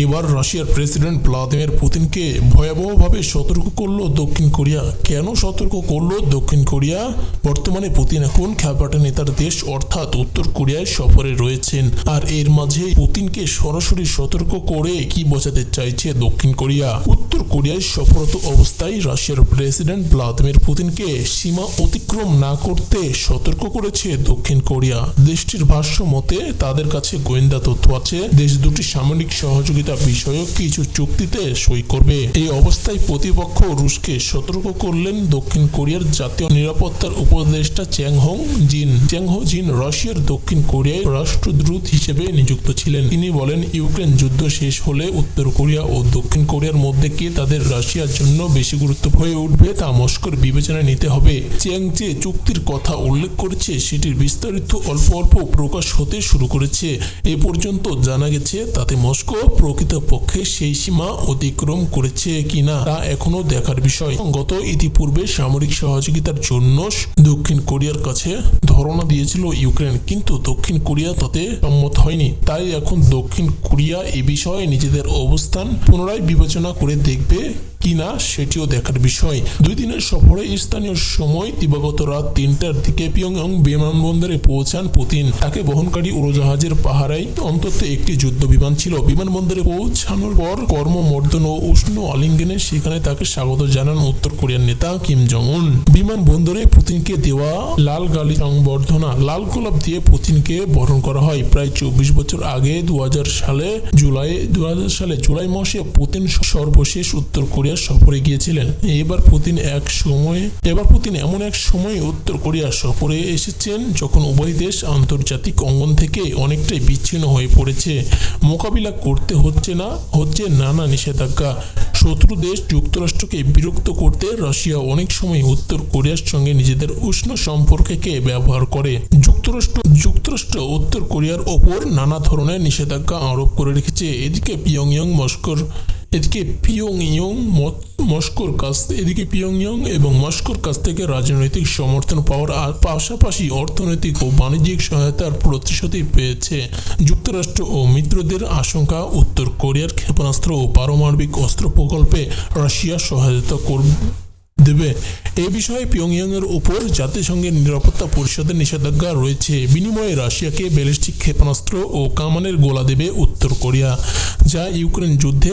এবার রাশিয়ার president Vladimir পুতিনকে ভয়াবহভাবে সতর্ক করল দক্ষিণ কোরিয়া। কেন সতর্ক করল দক্ষিণ কোরিয়া? বর্তমানে পুতিন এখন খ্যাপাটে নেতার দেশ অর্থাৎ উত্তর কোরিয়ায় সফরে রয়েছেন, আর এর মাঝে পুতিনকে সরাসরি সতর্ক করে কি বোঝাতে চাইছে দক্ষিণ কোরিয়া? উত্তর কোরিয়ায় সফররত অবস্থায় রাশিয়ার প্রেসিডেন্ট ভ্লাদিমির পুতিনকে সীমা অতিক্রম না করতে সতর্ক করেছে দক্ষিণ কোরিয়া। দেশটির ভাষ্য মতে তাদের কাছে গোয়েন্দা তথ্য আছে দেশ দুটি সামরিক সহযোগিতা বিষয়ক কিছু চুক্তিতে সই করবে। এই অবস্থায় প্রতিপক্ষ রুশকে সতর্ক করলেন দক্ষিণ কোরিয়ার জাতীয় নিরাপত্তার উপদেষ্টা চ্যাং হো জিন রাশিয়ার দক্ষিণ কোরিয়ায় রাষ্ট্রদূত হিসেবে নিযুক্ত ছিলেন। তিনি বলেন, ইউক্রেন যুদ্ধ শেষ হলে উত্তর কোরিয়া ও দক্ষিণ কোরিয়ার মধ্যে কে তাদের রাশিয়ার জন্য বেশি গুরুত্ব হয়ে উঠবে তা মস্কোর বিবেচনায় নিতে হবে। চ্যাং যে চুক্তির কথা উল্লেখ করেছে সেটির বিস্তারিত অল্প অল্প প্রকাশ হতে শুরু করেছে। এ পর্যন্ত জানা গেছে তাতে মস্কো প্রকৃতপক্ষে সেই সীমা অতিক্রম করেছে কিনা তা এখনো দেখার বিষয়। ইতিপূর্বে সামরিক সহযোগিতার জন্য দক্ষিণ কোরিয়ার কাছে ধারণা দিয়েছিল ইউক্রেন, কিন্তু দক্ষিণ কোরিয়া তাতে সম্মত হয়নি। তাই এখন দক্ষিণ কোরিয়া এ বিষয়ে নিজেদের অবস্থান পুনরায় বিবেচনা করে দেখবে কিনা সেটিও দেখার বিষয়। 2 দিনের সফরে স্থানীয় সময় দিবাগত রাত 3টার দিকে পিয়ংইয়ং বিমানবন্দরে পৌঁছান পুতিন। তাকে বহনকারী উড়োজাহাজের পাহারায় অন্তত একটি যুদ্ধ বিমান ছিল। বিমানবন্দরে পৌঁছানোর পর কর্মমর্দন ও উষ্ণ আলিঙ্গনে সেখানে তাকে স্বাগত জানান উত্তর কোরিয়ার নেতা কিম জং উন। বিমানবন্দরে পুতিনকে দেওয়া লাল গালি সংবর্ধনা, লাল গোলাপ দিয়ে পুতিনকে বরণ করা হয়। প্রায় 24 বছর আগে 2000 সালে জুলাই মাসে পুতিন সর্বশেষ উত্তর কোরিয়া সফরে গিয়েছিলেন। এবার পুতিন এমন এক সময় উত্তর কোরিয়া সফরে এসেছেন যখন উভয় দেশ আন্তর্জাতিক অঙ্গন থেকে অনেকটাই বিচ্ছিন্ন হয়ে পড়েছে। মোকাবিলা করতে হচ্ছে নানা নিষেধাজ্ঞা। শত্রু দেশ যুক্তরাষ্ট্রকে বিরক্ত করতে রাশিয়া অনেক সময় উত্তর কোরিয়ার সঙ্গে নিজেদের উষ্ণ সম্পর্ককে ব্যবহার করে। যুক্তরাষ্ট্র উত্তর কোরিয়ার ওপর নানা ধরনের নিষেধাজ্ঞা আরোপ করে রেখেছে। এদিকে পিয়ংইয়ং এবং মস্কোর কাছ থেকে রাজনৈতিক সমর্থন পাওয়ার পাশাপাশি অর্থনৈতিক ও বাণিজ্যিক সহায়তার প্রতিশ্রুতি পেয়েছে। যুক্তরাষ্ট্র ও মিত্রদের আশঙ্কা, উত্তর কোরিয়ার ক্ষেপণাস্ত্র ও পারমাণবিক অস্ত্র প্রকল্পে রাশিয়া সহায়তা দেবে। এ বিষয়ে পিয়ংইয়ং এর উপর জাতিসংঘের নিরাপত্তা পরিষদের নিষেধাজ্ঞা রয়েছে। বিনিময়ে রাশিয়াকে ব্যালিস্টিক ক্ষেপণাস্ত্র ও কামানের গোলা দেবে উত্তর কোরিয়া, যা ইউক্রেন যুদ্ধে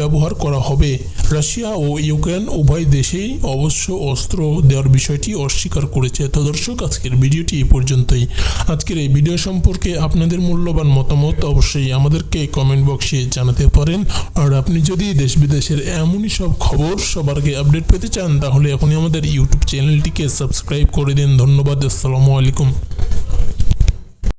ব্যবহার করা হবে। রাশিয়া ও ইউক্রেন উভয় দেশেই অবশ্য অস্ত্র দেওয়ার বিষয়টি অস্বীকার করেছে। তো দর্শক, আজকের ভিডিওটি এই পর্যন্তই। আজকের এই ভিডিও সম্পর্কে আপনাদের মূল্যবান মতামত অবশ্যই আমাদেরকে কমেন্ট বক্সে জানাতে পারেন। আর আপনি যদি দেশ বিদেশের এমনই সব খবর সবার আগে আপডেট পেতে চান তাহলে এখনই আমাদের ইউটিউব চ্যানেলটিকে সাবস্ক্রাইব করে দিন। ধন্যবাদ। আসসালামু আলাইকুম।